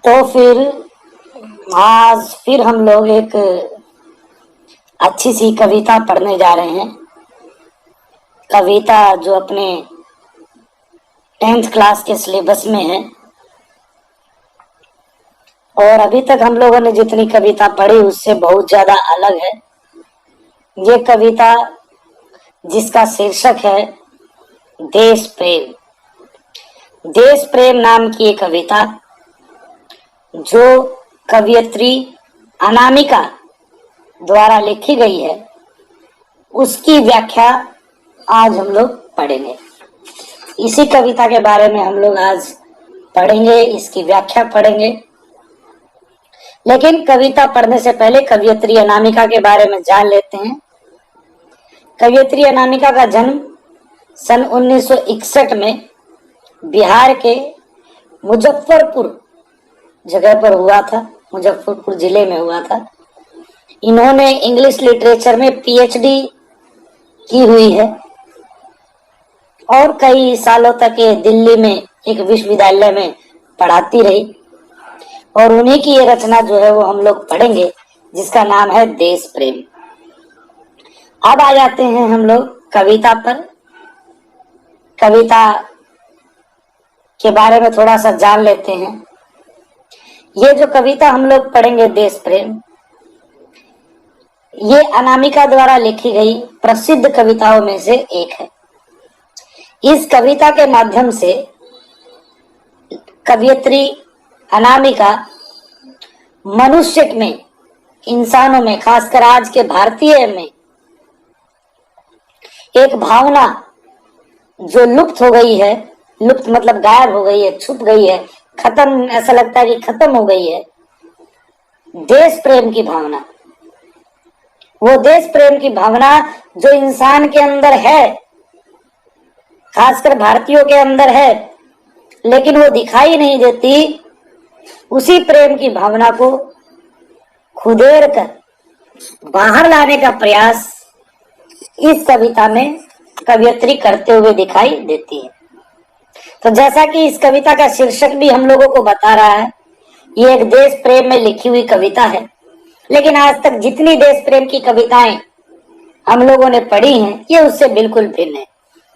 तो फिर आज फिर हम लोग एक अच्छी सी कविता पढ़ने जा रहे हैं। कविता जो अपने 10th क्लास के सिलेबस में है और अभी तक हम लोगों ने जितनी कविता पढ़ी उससे बहुत ज्यादा अलग है। ये कविता जिसका शीर्षक है देश प्रेम। देश प्रेम नाम की एक कविता जो कवयित्री अनामिका द्वारा लिखी गई है, उसकी व्याख्या आज हम लोग पढ़ेंगे। इसी कविता के बारे में हम लोग आज पढ़ेंगे, इसकी व्याख्या पढ़ेंगे। लेकिन कविता पढ़ने से पहले कवयित्री अनामिका के बारे में जान लेते हैं। कवयित्री अनामिका का जन्म सन 1961 में बिहार के मुजफ्फरपुर जगह पर हुआ था, मुजफ्फरपुर जिले में हुआ था। इन्होंने इंग्लिश लिटरेचर में पीएचडी की हुई है और कई सालों तक ये दिल्ली में एक विश्वविद्यालय में पढ़ाती रही और उन्हीं की ये रचना जो है वो हम लोग पढ़ेंगे, जिसका नाम है देश प्रेम। अब आ जाते हैं हम लोग कविता पर। कविता के बारे में थोड़ा सा जान लेते हैं। ये जो कविता हम लोग पढ़ेंगे देश प्रेम, ये अनामिका द्वारा लिखी गई प्रसिद्ध कविताओं में से एक है। इस कविता के माध्यम से कवयित्री अनामिका मनुष्य में, इंसानों में, खासकर आज के भारतीय में एक भावना जो लुप्त हो गई है, लुप्त मतलब गायब हो गई है, छुप गई है, खत्म, ऐसा लगता है कि खत्म हो गई है, देश प्रेम की भावना। वो देश प्रेम की भावना जो इंसान के अंदर है, खासकर भारतीयों के अंदर है, लेकिन वो दिखाई नहीं देती, उसी प्रेम की भावना को खुदेड़ कर बाहर लाने का प्रयास इस कविता में कवयित्री करते हुए दिखाई देती है। तो जैसा कि इस कविता का शीर्षक भी हम लोगों को बता रहा है, ये एक देश प्रेम में लिखी हुई कविता है। लेकिन आज तक जितनी देश प्रेम की कविताएं हम लोगों ने पढ़ी हैं, ये उससे बिल्कुल भिन्न है।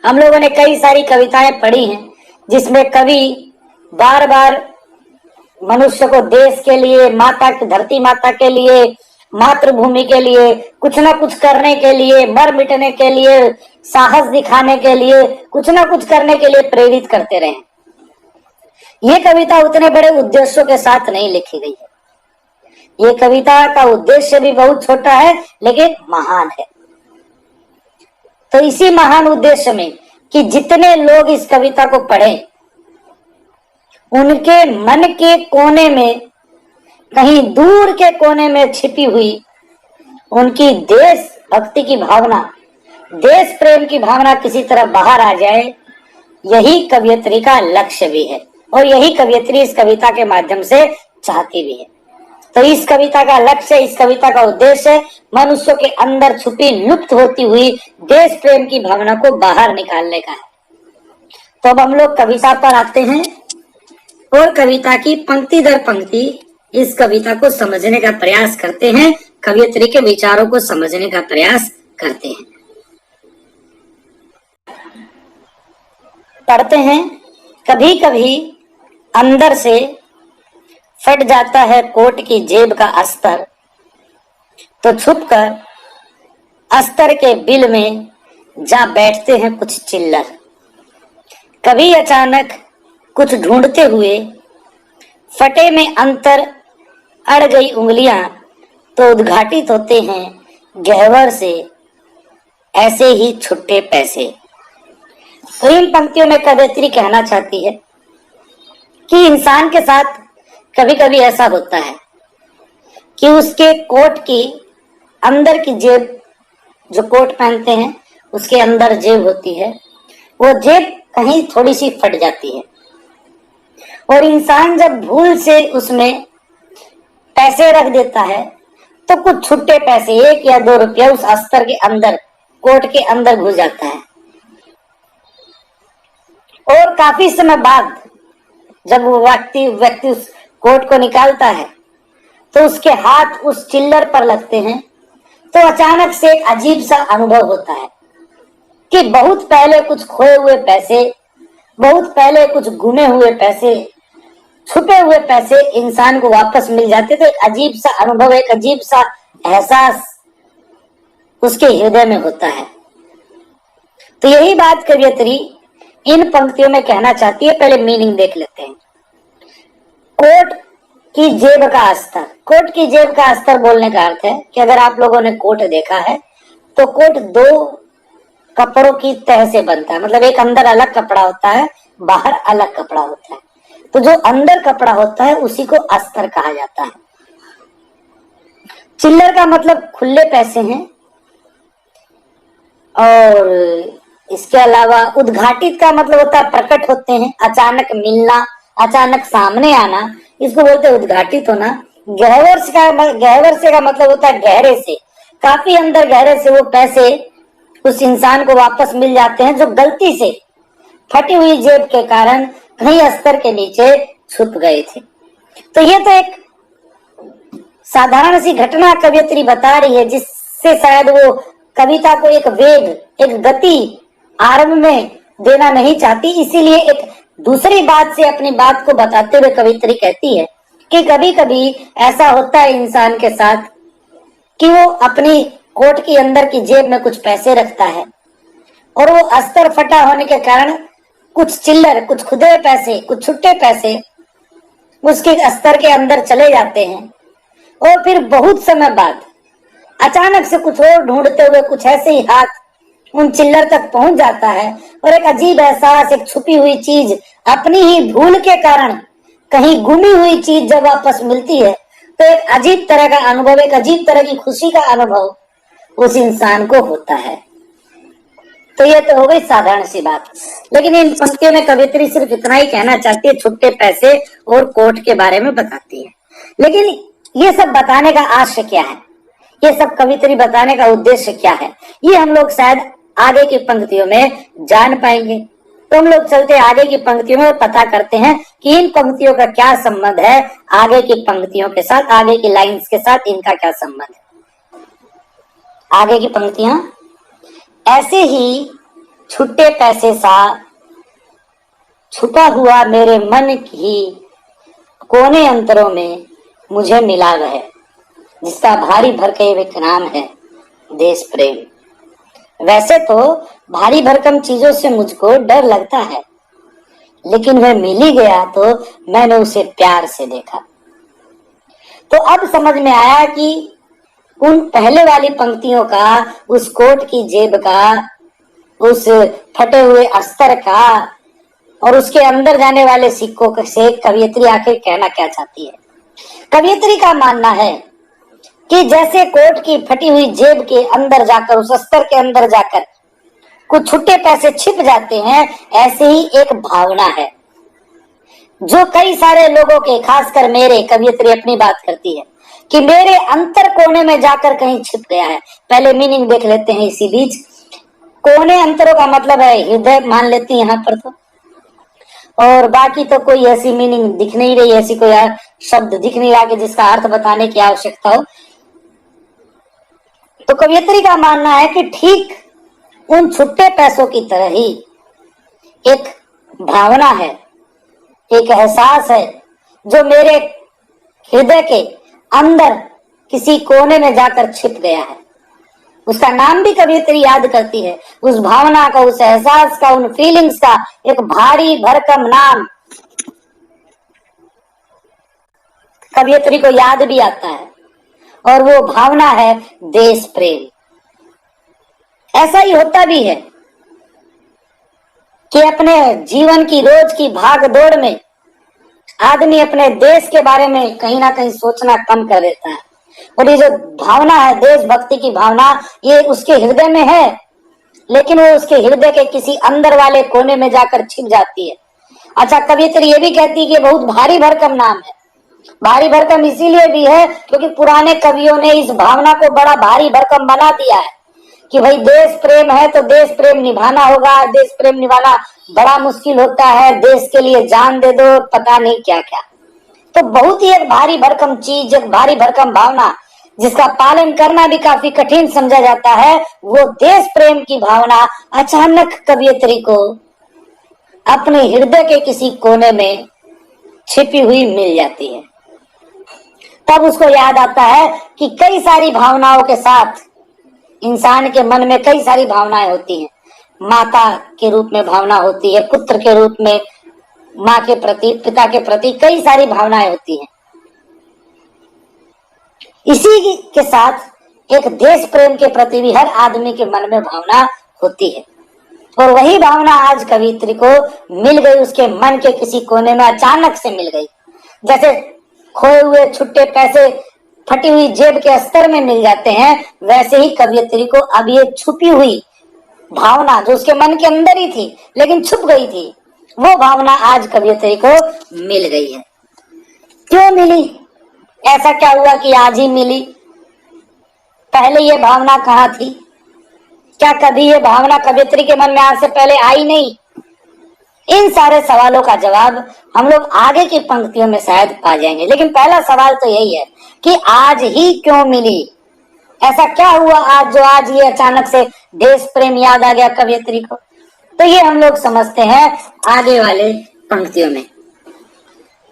हम लोगों ने कई सारी कविताएं पढ़ी हैं जिसमें कवि बार बार मनुष्य को देश के लिए, माता की, धरती माता के लिए, मातृभूमि के लिए, कुछ ना कुछ करने के लिए, मर मिटने के लिए, साहस दिखाने के लिए, कुछ ना कुछ करने के लिए प्रेरित करते रहे। ये कविता उतने बड़े उद्देश्यों के साथ नहीं लिखी गई है। ये कविता का उद्देश्य भी बहुत छोटा है लेकिन महान है। तो इसी महान उद्देश्य में कि जितने लोग इस कविता को पढ़ें, उनके मन के कोने में, कहीं दूर के कोने में छिपी हुई उनकी देश भक्ति की भावना, देश प्रेम की भावना किसी तरह बाहर आ जाए, यही कवयित्री का लक्ष्य भी है और यही कवयित्री इस कविता के माध्यम से चाहती भी है। तो इस कविता का लक्ष्य, इस कविता का उद्देश्य मनुष्यों के अंदर छुपी, लुप्त होती हुई देश प्रेम की भावना को बाहर निकालने का है। तो अब हम लोग कविता पर आते हैं और कविता की पंक्ति दर पंक्ति इस कविता को समझने का प्रयास करते हैं, कवयित्री के विचारों को समझने का प्रयास करते हैं। पढ़ते हैं। कभी कभी अंदर से फट जाता है कोट की जेब का अस्तर, तो छुपकर अस्तर के बिल में जा बैठते हैं कुछ चिल्लर। कभी अचानक कुछ ढूंढते हुए फटे में अंतर अड़ गई उंगलियां, तो उद्घाटित होते हैं गहवर से ऐसे ही छुट्टे पैसे। तो इन पंक्तियों में कवयित्री कहना चाहती है कि इंसान के साथ कभी कभी ऐसा होता है कि उसके कोट की अंदर की जेब, जो कोट पहनते हैं उसके अंदर जेब होती है, वो जेब कहीं थोड़ी सी फट जाती है और इंसान जब भूल से उसमें पैसे रख देता है तो कुछ छुट्टे पैसे, 1 या 2 रुपया उस अस्तर के अंदर, कोट के अंदर घुस जाता है। और काफी समय बाद जब वो व्यक्ति उस कोट को निकालता है तो उसके हाथ उस चिल्लर पर लगते हैं, तो अचानक से एक अजीब सा अनुभव होता है कि बहुत पहले कुछ खोए हुए पैसे, बहुत पहले कुछ गुमे हुए पैसे, छुपे हुए पैसे इंसान को वापस मिल जाते। तो एक अजीब सा अनुभव, एक अजीब सा एहसास उसके हृदय में होता है। तो यही बात कवियत्री इन पंक्तियों में कहना चाहती है। पहले मीनिंग देख लेते हैं। कोट की जेब का अस्तर, कोट की जेब का अस्तर बोलने का अर्थ है कि अगर आप लोगों ने कोट देखा है तो कोट दो कपड़ों की तह से बनता है, मतलब एक अंदर अलग कपड़ा होता है, बाहर अलग कपड़ा होता है। तो जो अंदर कपड़ा होता है उसी को अस्तर कहा जाता है। चिल्लर का मतलब खुले पैसे हैं, और इसके अलावा उद्घाटित का मतलब होता है प्रकट होते हैं, अचानक मिलना, अचानक सामने आना, इसको बोलते हैं उद्घाटित होना। गहवर से का मतलब होता है गहरे से, काफी अंदर गहरे से वो पैसे उस इंसान को वापस मिल जाते हैं जो गलती से फटी हुई जेब के कारण कहीं अस्तर के नीचे छुप गए थे। तो ये तो एक साधारण सी घटना कवियत्री बता रही है, जिससे शायद वो कविता को एक वेग, एक गति आरंभ में देना नहीं चाहती। इसीलिए एक दूसरी बात से अपनी बात को बताते हुए कवित्री कहती है कि कभी कभी ऐसा होता है इंसान के साथ कि वो अपनी कोट के अंदर की जेब में कुछ पैसे रखता है और वो अस्तर फटा होने के कारण कुछ चिल्लर, कुछ खुदे पैसे, कुछ छुट्टे पैसे उसके अस्तर के अंदर चले जाते हैं, और फिर बहुत समय बाद अचानक से कुछ और ढूंढते हुए कुछ ऐसे ही हाथ उन चिल्लर तक पहुंच जाता है, और एक अजीब एहसास, एक छुपी हुई चीज, अपनी ही भूल के कारण कहीं गुमी हुई चीज जब वापस मिलती है तो एक अजीब तरह का अनुभव, एक अजीब तरह की खुशी का अनुभव उस इंसान को होता है। तो ये तो हो गई साधारण सी बात, लेकिन इन पंक्तियों में कवित्री सिर्फ इतना ही कहना चाहती है, छुट्टे पैसे और कोट के बारे में बताती है। लेकिन ये सब बताने का आशय क्या है, ये सब कवित्री बताने का उद्देश्य क्या है, ये हम लोग शायद आगे की पंक्तियों में जान पाएंगे। तो हम लोग चलते आगे की पंक्तियों में, पता करते हैं कि इन पंक्तियों का क्या संबंध है आगे की पंक्तियों के साथ, आगे की लाइंस के साथ इनका क्या संबंध है। आगे की पंक्तियां, ऐसे ही छुट्टे पैसे सा छुपा हुआ मेरे मन की कोने अंतरों में मुझे मिला वह, जिसका भारी भरकम एक नाम है देश प्रेम। वैसे तो भारी भरकम चीजों से मुझको डर लगता है, लेकिन वह मिल ही गया तो मैंने उसे प्यार से देखा। तो अब समझ में आया कि उन पहले वाली पंक्तियों का, उस कोट की जेब का, उस फटे हुए अस्तर का और उसके अंदर जाने वाले सिक्कों से कवियत्री आखिर कहना क्या चाहती है। कवियत्री का मानना है कि जैसे कोट की फटी हुई जेब के अंदर जाकर, उस अस्तर के अंदर जाकर कुछ छुट्टे पैसे छिप जाते हैं, ऐसे ही एक भावना है जो कई सारे लोगों के, खासकर मेरे, कवियत्री अपनी बात करती है कि मेरे अंतर कोने में जाकर कहीं छिप गया है। पहले मीनिंग देख लेते हैं इसी बीच। कोने अंतरों का मतलब है हृदय, मान लेती है यहाँ पर तो, और बाकी तो कोई ऐसी मीनिंग दिख नहीं रही, ऐसी कोई शब्द दिख नहीं रहा कि जिसका अर्थ बताने की आवश्यकता हो। तो कवियत्री का मानना है कि ठीक उन छुट्टे पैसों की तरह ही एक भावना है, एक एहसास है जो मेरे हृदय के अंदर किसी कोने में जाकर छिप गया है। उसका नाम भी कवियत्री याद करती है, उस भावना का, उस एहसास का, उन फीलिंग्स का एक भारी भरकम नाम कवियत्री को याद भी आता है, और वो भावना है देश प्रेम। ऐसा ही होता भी है कि अपने जीवन की रोज की भाग दौड़ में आदमी अपने देश के बारे में कहीं ना कहीं सोचना कम कर देता है, और ये जो भावना है, देशभक्ति की भावना, ये उसके हृदय में है, लेकिन वो उसके हृदय के किसी अंदर वाले कोने में जाकर छिप जाती है। अच्छा, कवियत्री ये भी कहती है कि बहुत भारी भरकम नाम है। भारी भरकम इसीलिए भी है क्योंकि पुराने कवियों ने इस भावना को बड़ा भारी भरकम बना दिया है कि भाई देश प्रेम है तो देश प्रेम निभाना होगा, देश प्रेम निभाना बड़ा मुश्किल होता है, देश के लिए जान दे दो, पता नहीं क्या क्या। तो बहुत ही एक भारी भरकम चीज, एक भारी भरकम भावना जिसका पालन करना भी काफी कठिन समझा जाता है, वो देश प्रेम की भावना अचानक कवियत्री को अपने हृदय के किसी कोने में छिपी हुई मिल जाती है। तब उसको याद आता है कि कई सारी भावनाओं के साथ इंसान के मन में कई सारी भावनाएं होती हैं। माता के रूप में भावना होती है, पुत्र के रूप में माँ के प्रति, पिता के प्रति कई सारी भावनाएं होती हैं। इसी के साथ एक देश प्रेम के प्रति भी हर आदमी के मन में भावना होती है, और वही भावना आज कवियत्री को मिल गई, उसके मन के किसी कोने में अचानक से मिल गई। जैसे खोए हुए छुट्टे पैसे फटी हुई जेब के अस्तर में मिल जाते हैं, वैसे ही कवियत्री को अब ये छुपी हुई भावना जो उसके मन के अंदर ही थी लेकिन छुप गई थी, वो भावना आज कवियत्री को मिल गई है। क्यों मिली? ऐसा क्या हुआ कि आज ही मिली? पहले ये भावना कहाँ थी? क्या कभी ये भावना कवियत्री के मन में आज से पहले आई नहीं? इन सारे सवालों का जवाब हम लोग आगे की पंक्तियों में शायद पा जाएंगे, लेकिन पहला सवाल तो यही है कि आज ही क्यों मिली? ऐसा क्या हुआ आज जो आज ये अचानक से देश प्रेम याद आ गया कवियत्री को? तो ये हम लोग समझते हैं आगे वाले पंक्तियों में।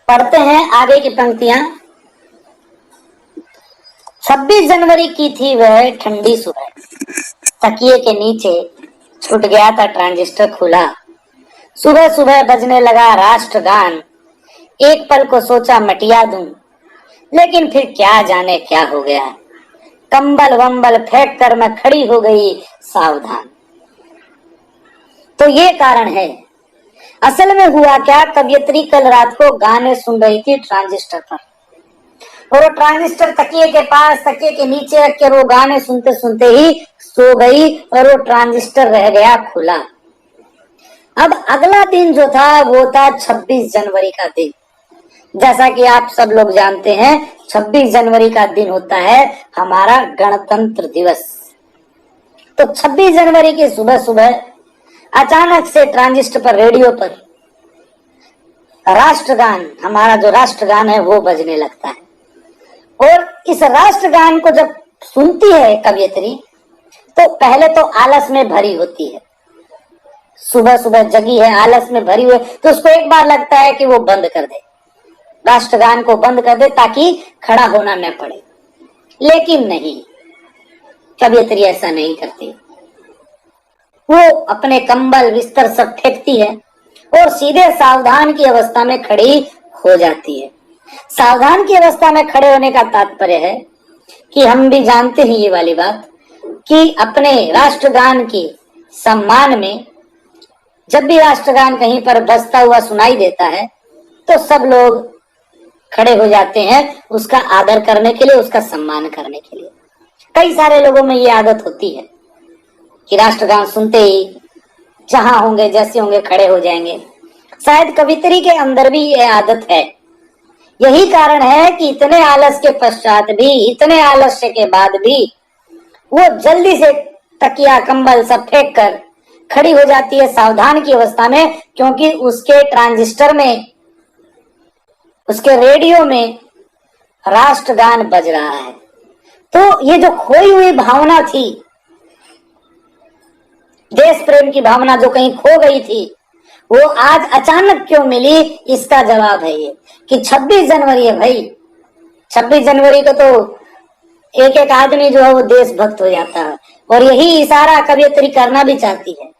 पढ़ते हैं आगे की पंक्तियां। 26 जनवरी की थी वह ठंडी सुबह, तकिए के नीचे छूट गया था ट्रांजिस्टर खुला। सुबह सुबह बजने लगा राष्ट्रगान, एक पल को सोचा मटिया दूं, लेकिन फिर क्या जाने क्या हो गया। कंबल वंबल फेंक कर मैं खड़ी हो गई सावधान। तो ये कारण है। असल में हुआ क्या, कवियत्री कल रात को गाने सुन रही थी ट्रांजिस्टर पर, और वो ट्रांजिस्टर तकिए के पास, तकिए के नीचे रख कर वो गाने सुनते सुनते ही सो गई, और वो ट्रांजिस्टर रह गया खुला। अब अगला दिन जो था वो था 26 जनवरी का दिन। जैसा कि आप सब लोग जानते हैं, 26 जनवरी का दिन होता है हमारा गणतंत्र दिवस। तो 26 जनवरी की सुबह सुबह अचानक से ट्रांजिस्टर पर, रेडियो पर राष्ट्रगान, हमारा जो राष्ट्रगान है वो बजने लगता है। और इस राष्ट्रगान को जब सुनती है कवियत्री तो पहले तो आलस में भरी होती है। सुबह सुबह जगी है, आलस में भरी हुई, तो उसको एक बार लगता है कि वो बंद कर दे, राष्ट्रगान को बंद कर दे ताकि खड़ा होना न पड़े। लेकिन नहीं, कवियत्री ऐसा नहीं करती। वो अपने कंबल बिस्तर सब फेंकती है और सीधे सावधान की अवस्था में खड़ी हो जाती है। सावधान की अवस्था में खड़े होने का तात्पर्य है कि हम भी जानते हैं ये वाली बात कि अपने राष्ट्रगान के सम्मान में जब भी राष्ट्रगान कहीं पर बजता हुआ सुनाई देता है तो सब लोग खड़े हो जाते हैं उसका आदर करने के लिए, उसका सम्मान करने के लिए। कई सारे लोगों में ये आदत होती है कि राष्ट्रगान सुनते ही जहां होंगे जैसे होंगे खड़े हो जाएंगे। शायद कवित्री के अंदर भी ये आदत है। यही कारण है कि इतने आलस के पश्चात भी, इतने आलस्य के बाद भी वो जल्दी से तकिया कंबल सब फेंक कर खड़ी हो जाती है सावधान की अवस्था में, क्योंकि उसके ट्रांजिस्टर में, उसके रेडियो में राष्ट्रगान बज रहा है। तो ये जो खोई हुई भावना थी, देश प्रेम की भावना जो कहीं खो गई थी, वो आज अचानक क्यों मिली, इसका जवाब है ये कि 26 जनवरी है भाई। 26 जनवरी को तो एक एक आदमी जो है वो देशभक्त हो जाता है, और यही इशारा कवियत्री करना भी चाहती है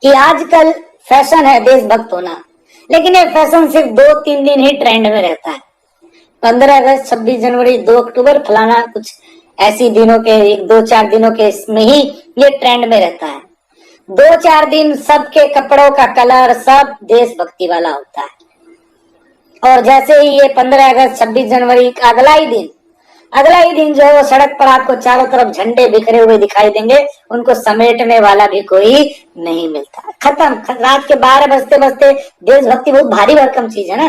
कि आजकल फैशन है देशभक्त होना, लेकिन ये फैशन सिर्फ 2-3 दिन ही ट्रेंड में रहता है। 15 अगस्त, 26 जनवरी, 2 अक्टूबर, फलाना, कुछ ऐसी दिनों के 1-2-4 दिनों के इसमें ही ये ट्रेंड में रहता है। 2-4 दिन सबके कपड़ों का कलर सब देशभक्ति वाला होता है। और जैसे ही ये 15 अगस्त, 26 जनवरी का अगला ही दिन जो है वो सड़क पर आपको चारों तरफ झंडे बिखरे हुए दिखाई देंगे, उनको समेटने वाला भी कोई नहीं मिलता। खत्म। रात के 12 बजते बजते, देशभक्ति बहुत भारी भरकम चीज है ना,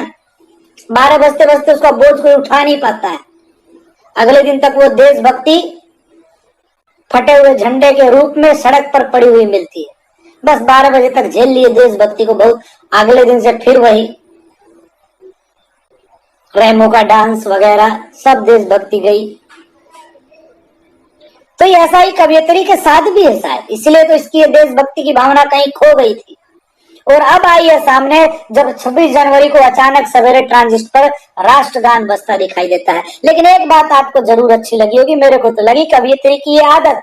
12 बजते बजते उसका बोझ कोई उठा नहीं पाता है। अगले दिन तक वो देशभक्ति फटे हुए झंडे के रूप में सड़क पर पड़ी हुई मिलती है। बस 12 बजे तक झेल लिए देशभक्ति को, बहुत अगले दिन से फिर वही प्रेमों का डांस वगैरह सब देशभक्ति गई। तो ऐसा ही कवियत्री के साथ भी है शायद, इसलिए तो इसकी देशभक्ति की भावना कहीं खो गई थी। और अब आई है सामने जब 26 जनवरी को अचानक सवेरे ट्रांजिस्टर पर राष्ट्रगान बजता दिखाई देता है। लेकिन एक बात आपको जरूर अच्छी लगी होगी, मेरे को तो लगी कवियत्री की ये आदत,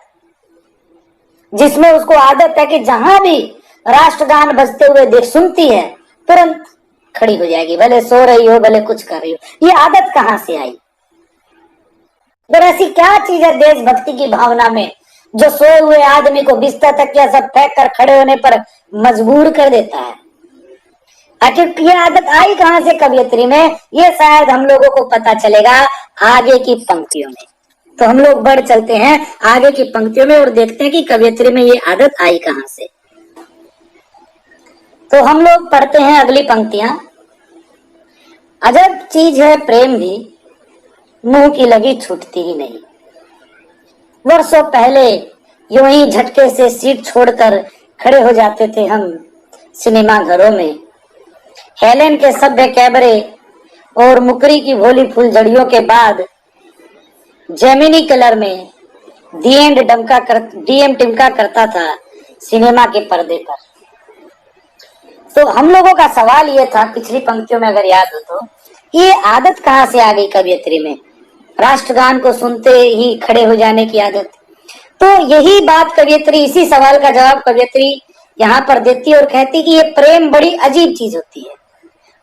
जिसमें उसको आदत है कि जहां भी राष्ट्रगान बजते हुए देख सुनती है तुरंत खड़ी हो जाएगी, भले सो रही हो भले कुछ कर रही हो। ये आदत कहां से आई? और ऐसी क्या चीज है देशभक्ति की भावना में जो सोए हुए आदमी को बिस्तर तक या सब फेंक कर खड़े होने पर मजबूर कर देता है? आखिर ये आदत आई कहां से कवियत्री में? ये शायद हम लोगों को पता चलेगा आगे की पंक्तियों में। तो हम लोग बढ़ चलते हैं आगे की पंक्तियों में और देखते हैं कि कवियत्री में ये आदत आई कहां से। तो हम लोग पढ़ते हैं अगली पंक्तियां। अजब चीज है प्रेम भी, मुंह की लगी छूटती ही नहीं। वर्षों पहले यूं ही झटके से सीट छोड़कर खड़े हो जाते थे हम सिनेमा घरों में। हेलेन के सभ्य कैबरे और मुकरी की भोली फुलझड़ियों के बाद जेमिनी कलर में डीएम टिमका करता था सिनेमा के पर्दे पर। तो हम लोगों का सवाल ये था पिछली पंक्तियों में अगर याद हो तो, ये आदत कहां से आ गई कवियत्री में, राष्ट्रगान को सुनते ही खड़े हो जाने की आदत। तो यही बात कवियत्री, इसी सवाल का जवाब कवियत्री यहाँ पर देती और कहती कि ये प्रेम बड़ी अजीब चीज होती है,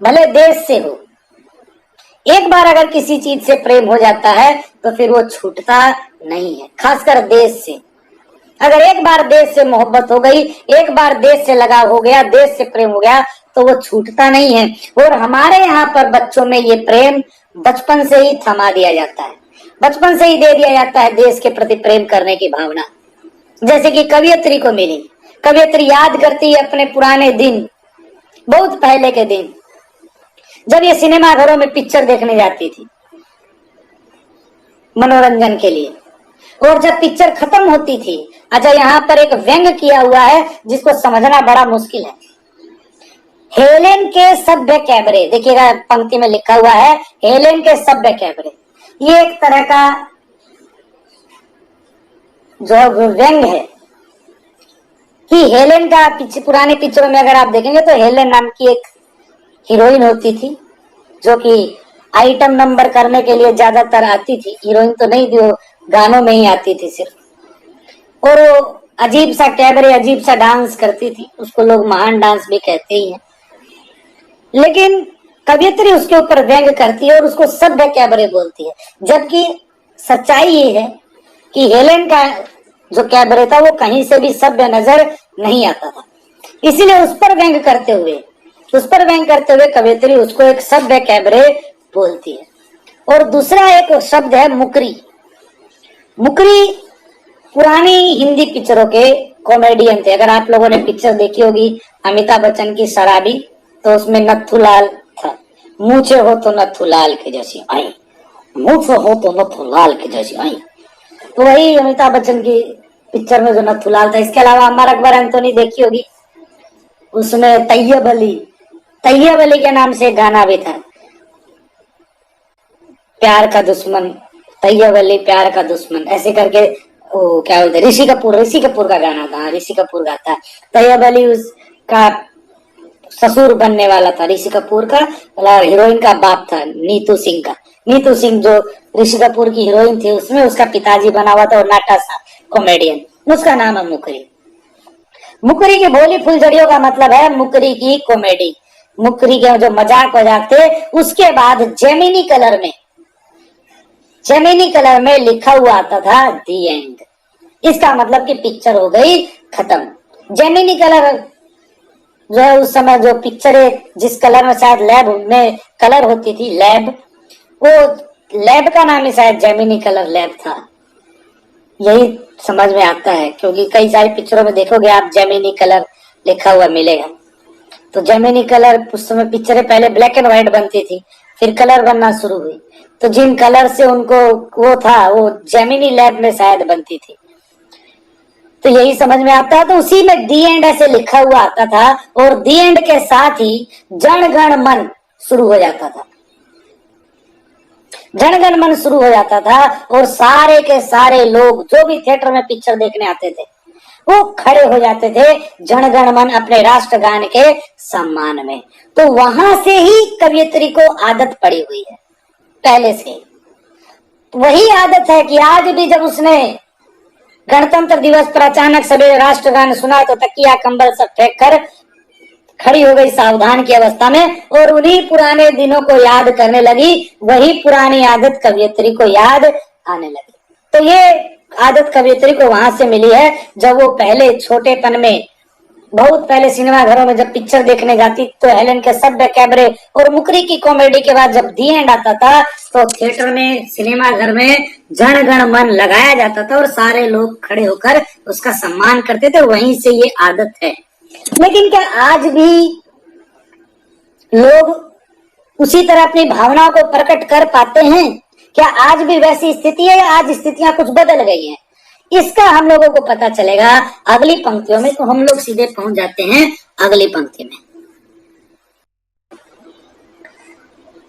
भले देश से हो। एक बार अगर किसी चीज से प्रेम हो जाता है तो फिर वो छूटता नहीं है, खासकर देश से। अगर एक बार देश से मोहब्बत हो गई, एक बार देश से लगाव हो गया, देश से प्रेम हो गया तो वो छूटता नहीं है। और हमारे यहाँ पर बच्चों में ये प्रेम बचपन से ही थमा दिया जाता है, बचपन से ही दे दिया जाता है देश के प्रति प्रेम करने की भावना। जैसे कि कवियत्री को मिली, कवियत्री याद करती है अपने पुराने दिन, बहुत पहले के दिन जब ये सिनेमा घरों में पिक्चर देखने जाती थी मनोरंजन के लिए। और जब पिक्चर खत्म होती थी, अच्छा यहाँ पर एक व्यंग किया हुआ है जिसको समझना बड़ा मुश्किल है। हेलेन के सभ्य कैबरे, देखिएगा पंक्ति में लिखा हुआ है हेलेन के सभ्य कैबरे। ये एक तरह का जो व्यंग है कि हेलेन का पुराने पिक्चरों में अगर आप देखेंगे तो हेलेन नाम की एक हीरोइन होती थी जो कि आइटम नंबर करने के लिए ज्यादातर आती थी। हीरोइन तो नहीं थी, वो गानों में ही आती थी सिर्फ। और वो अजीब सा कैबरे, अजीब सा डांस करती थी, उसको लोग महान डांस भी कहते ही हैं। लेकिन कवियत्री उसके ऊपर व्यंग करती है और उसको सभ्य कैबरे बोलती है, जबकि सच्चाई ये है कि हेलेन का जो कैबरे था वो कहीं से भी सभ्य नजर नहीं आता था। इसीलिए उस पर व्यंग करते हुए कवियत्री उसको एक सभ्य कैबरे बोलती है। और दूसरा एक शब्द है मुकरी। मुकरी पुरानी हिंदी पिक्चरों के कॉमेडियन थे। अगर आप लोगों ने पिक्चर देखी होगी अमिताभ बच्चन की शराबी, तो उसमें नथुलाल था। मूछे हो तो नथुलाल के जैसी आई, मूछ हो तो नथुलाल के जैसी आई। तो वही अमिताभ बच्चन की पिक्चर में जो नथुलाल था। इसके अलावा अमर अकबर एंथोनी देखी होगी, उसमें तैयब अली के नाम से एक गाना भी था, प्यार का दुश्मन, तैयब अली प्यार का दुश्मन, ऐसे करके वो क्या बोलते, ऋषि कपूर का गाना था। ऋषि कपूर गाता, तैयब अली उसका ससुर बनने वाला था, ऋषि कपूर का, हीरोइन का बाप था नीतू सिंह का। नीतू सिंह जो ऋषि कपूर की हीरोइन थी उसमें उसका पिताजी बना हुआ था और नाटा सा कॉमेडियन, उसका नाम है मुकरी। मुकरी की भोली फुलझड़ियों का मतलब है मुकरी की कॉमेडी, मुकरी के जो मजाक थे। उसके बाद जेमिनी कलर में लिखा हुआ आता था दी एंड। इसका मतलब कि पिक्चर हो गई खत्म। जेमिनी कलर जो है उस समय जो पिक्चरें जिस कलर में शायद लैब में कलर होती थी, वो लैब का नाम ही शायद जेमिनी कलर लैब था। यही समझ में आता है क्योंकि कई सारी पिक्चरों में देखोगे आप जेमिनी कलर लिखा हुआ मिलेगा। तो जेमिनी कलर उस समय पिक्चरें पहले ब्लैक एंड व्हाइट बनती थी, फिर कलर बनना शुरू हुई, तो जिन कलर से उनको वो था वो जेमिनी लैब में शायद बनती थी। तो यही समझ में आता है। तो उसी में दी एंड ऐसे लिखा हुआ आता था और दी एंड के साथ ही जन गण मन शुरू हो जाता था। जन गण मन शुरू हो जाता था और सारे के सारे लोग जो भी थिएटर में पिक्चर देखने आते थे वो खड़े हो जाते थे जन गण मन अपने राष्ट्रगान के सम्मान में। तो वहां से ही कवियत्री को आदत पड़ी हुई है पहले से। वही आदत है कि आज भी जब उसने गणतंत्र दिवस पर अचानक सभी राष्ट्रगान सुना तो तकिया कंबल सब फेंक कर खड़ी हो गई सावधान की अवस्था में और उन्हीं पुराने दिनों को याद करने लगी। वही पुरानी आदत कवियत्री को याद आने लगी। तो ये आदत कवियत्री को वहां से मिली है जब वो पहले छोटेपन में बहुत पहले सिनेमा घरों में जब पिक्चर देखने जाती तो हेलेन के सभ्य कैबरे और मुकरी की कॉमेडी के बाद जब दी एंड आता था तो थिएटर में सिनेमा घर में जन गण मन लगाया जाता था और सारे लोग खड़े होकर उसका सम्मान करते थे। वहीं से ये आदत है। लेकिन क्या आज भी लोग उसी तरह अपनी भावनाओं को प्रकट कर पाते हैं? क्या आज भी वैसी स्थिति है या आज स्थितियां कुछ बदल गई हैं? इसका हम लोगों को पता चलेगा अगली पंक्तियों में। तो हम लोग सीधे पहुंच जाते हैं अगली पंक्ति में।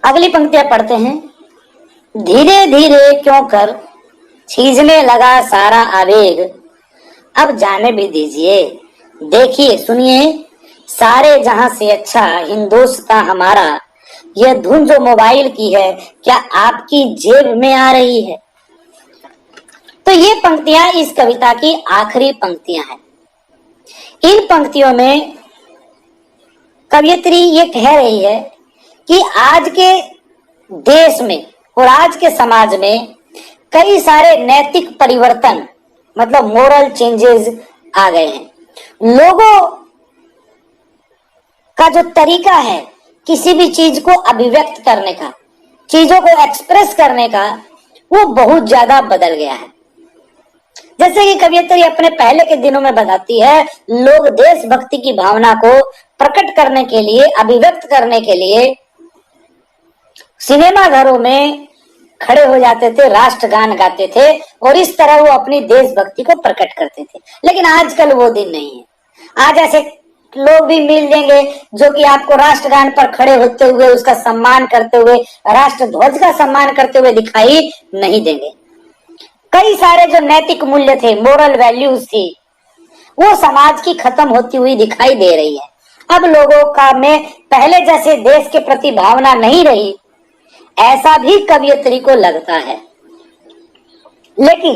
अगली पंक्तियां पढ़ते हैं। धीरे धीरे क्यों कर छीजने लगा सारा आवेग, अब जाने भी दीजिए। देखिए सुनिए सारे जहां से अच्छा हिंदुस्तान हमारा, यह धुन जो मोबाइल की है क्या आपकी जेब में आ रही है? तो ये पंक्तियां इस कविता की आखिरी पंक्तियां हैं। इन पंक्तियों में कवियत्री ये कह रही है कि आज के देश में और आज के समाज में कई सारे नैतिक परिवर्तन मतलब मोरल चेंजेस आ गए हैं। लोगों का जो तरीका है किसी भी चीज को अभिव्यक्त करने का, चीजों को एक्सप्रेस करने का, वो बहुत ज्यादा बदल गया है। जैसे कि कवियत्री अपने पहले के दिनों में बताती है, लोग देशभक्ति की भावना को प्रकट करने के लिए, अभिव्यक्त करने के लिए सिनेमा घरों में खड़े हो जाते थे, राष्ट्रगान गाते थे और इस तरह वो अपनी देशभक्ति को प्रकट करते थे। लेकिन आजकल वो दिन नहीं है। आज ऐसे लोग भी मिल जाएंगे जो कि आपको राष्ट्रगान पर खड़े होते हुए उसका सम्मान करते हुए, राष्ट्र ध्वज का सम्मान करते हुए दिखाई नहीं देंगे। कई सारे जो नैतिक मूल्य थे, मोरल वैल्यूज थी, वो समाज की खत्म होती हुई दिखाई दे रही है। अब लोगों का में पहले जैसे देश के प्रति भावना नहीं रही, ऐसा भी कवियत्री को लगता है। लेकिन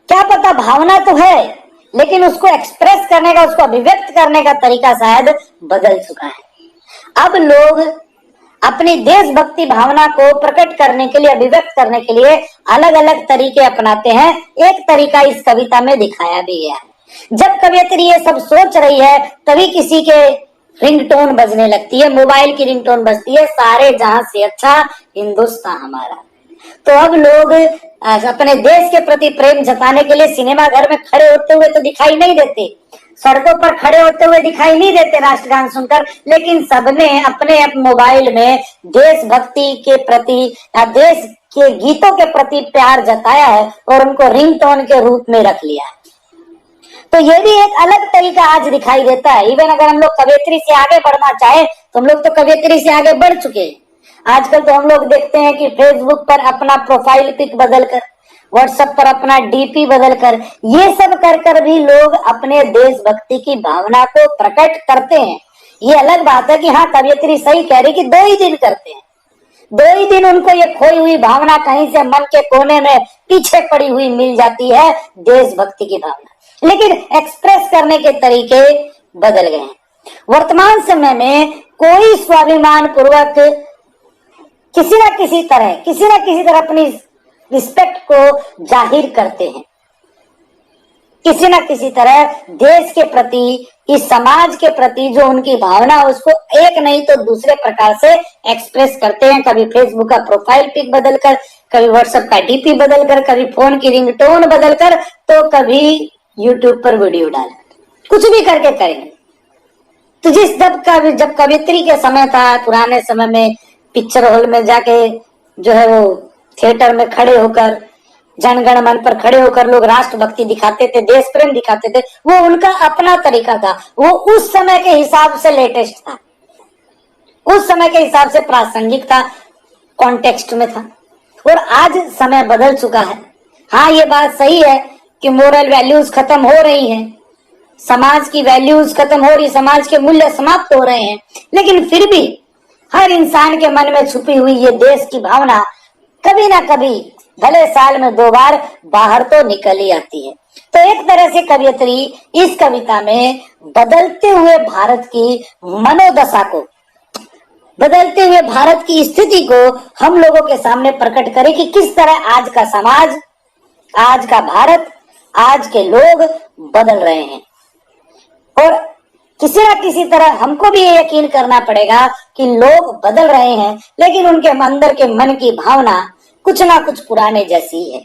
क्या पता, भावना तो है लेकिन उसको एक्सप्रेस करने का, उसको अभिव्यक्त करने का तरीका शायद बदल चुका है। अब लोग अपनी देशभक्ति भावना को प्रकट करने के लिए, अभिव्यक्त करने के लिए अलग अलग तरीके अपनाते हैं। एक तरीका इस कविता में दिखाया भी गया है। जब कवियत्री ये सब सोच रही है तभी किसी के रिंगटोन बजने लगती है, मोबाइल की रिंगटोन बजती है, सारे जहां से अच्छा हिंदुस्तान हमारा। तो अब लोग अपने देश के प्रति प्रेम जताने के लिए सिनेमा घर में खड़े होते हुए तो दिखाई नहीं देते, सड़कों पर खड़े होते हुए दिखाई नहीं देते राष्ट्रगान सुनकर, लेकिन सबने अपने मोबाइल में देशभक्ति के प्रति या देश के गीतों के प्रति प्यार जताया है और उनको रिंगटोन के रूप में रख लिया है। तो ये भी एक अलग तरीका आज दिखाई देता है। इवन अगर हम लोग कवियत्री से आगे बढ़ना चाहे तो हम लोग तो कवियत्री से आगे बढ़ चुके हैं। आजकल तो हम लोग देखते हैं कि फेसबुक पर अपना प्रोफाइल पिक बदलकर, व्हाट्सएप पर अपना डीपी बदलकर, ये सब कर कर भी लोग अपने देशभक्ति की भावना को प्रकट करते हैं। ये अलग बात है कि हाँ, कवियत्री सही कह रही कि 2 ही दिन करते हैं, 2 ही दिन उनको ये खोई हुई भावना कहीं से मन के कोने में पीछे पड़ी हुई मिल जाती है, देशभक्ति की भावना। लेकिन एक्सप्रेस करने के तरीके बदल गए हैं। वर्तमान समय में कोई स्वाभिमान पूर्वक किसी न किसी तरह अपनी रिस्पेक्ट को जाहिर करते हैं। किसी न किसी तरह देश के प्रति, इस समाज के प्रति जो उनकी भावना है उसको एक नहीं तो दूसरे प्रकार से एक्सप्रेस करते हैं। कभी फेसबुक का प्रोफाइल पिक बदलकर, कभी व्हाट्सएप का डीपी बदलकर, कभी फोन की रिंगटोन बदलकर, तो कभी यूट्यूब पर वीडियो डाल, कुछ भी करके करेंगे। तो जब कवियत्री के समय था, पुराने समय में पिक्चर हॉल में जाके जो है वो थिएटर में खड़े होकर, जनगण मन पर खड़े होकर लोग राष्ट्रभक्ति दिखाते थे, देश प्रेम दिखाते थे, वो उनका अपना तरीका था। वो उस समय के हिसाब से लेटेस्ट था, उस समय के हिसाब से प्रासंगिक था, कॉन्टेक्स्ट में था। और आज समय बदल चुका है। हाँ, ये बात सही है कि मोरल वैल्यूज खत्म हो रही हैं, समाज की वैल्यूज खत्म हो रही, समाज के मूल्य समाप्त हो रहे हैं, लेकिन फिर भी हर इंसान के मन में छुपी हुई ये देश की भावना कभी ना कभी, भले साल में 2 बार, बाहर तो निकल ही आती है। तो एक तरह से कवियत्री इस कविता में बदलते हुए भारत की मनोदशा को, बदलते हुए भारत की स्थिति को हम लोगों के सामने प्रकट करे कि किस तरह आज का समाज, आज का भारत, आज के लोग बदल रहे हैं। और किसी ना किसी तरह हमको भी ये यकीन करना पड़ेगा कि लोग बदल रहे हैं, लेकिन उनके अंदर के मन की भावना कुछ ना कुछ पुराने जैसी है।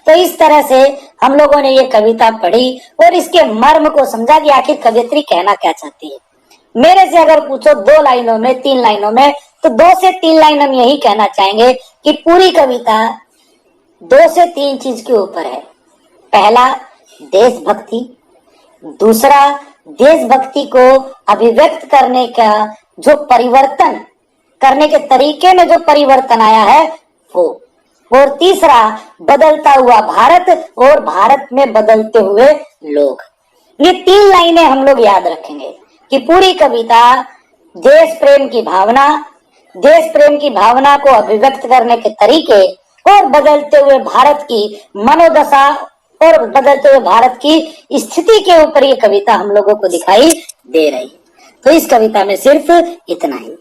तो इस तरह से हम लोगों ने ये कविता पढ़ी और इसके मर्म को समझा कि आखिर कवियत्री कहना क्या चाहती है। मेरे से अगर पूछो 2 लाइनों में, 3 लाइनों में, तो 2 से 3 लाइन हम यही कहना चाहेंगे कि पूरी कविता 2 से 3 चीज के ऊपर है। पहला, देशभक्ति। दूसरा, देशभक्ति को अभिव्यक्त करने का जो परिवर्तन, करने के तरीके में जो परिवर्तन आया है वो। और तीसरा, बदलता हुआ भारत और भारत में बदलते हुए लोग। ये 3 लाइनें हम लोग याद रखेंगे कि पूरी कविता देश प्रेम की भावना, देश प्रेम की भावना को अभिव्यक्त करने के तरीके और बदलते हुए भारत की मनोदशा और बदलते हुए भारत की स्थिति के ऊपर ये कविता हम लोगों को दिखाई दे रही है। तो इस कविता में सिर्फ इतना ही।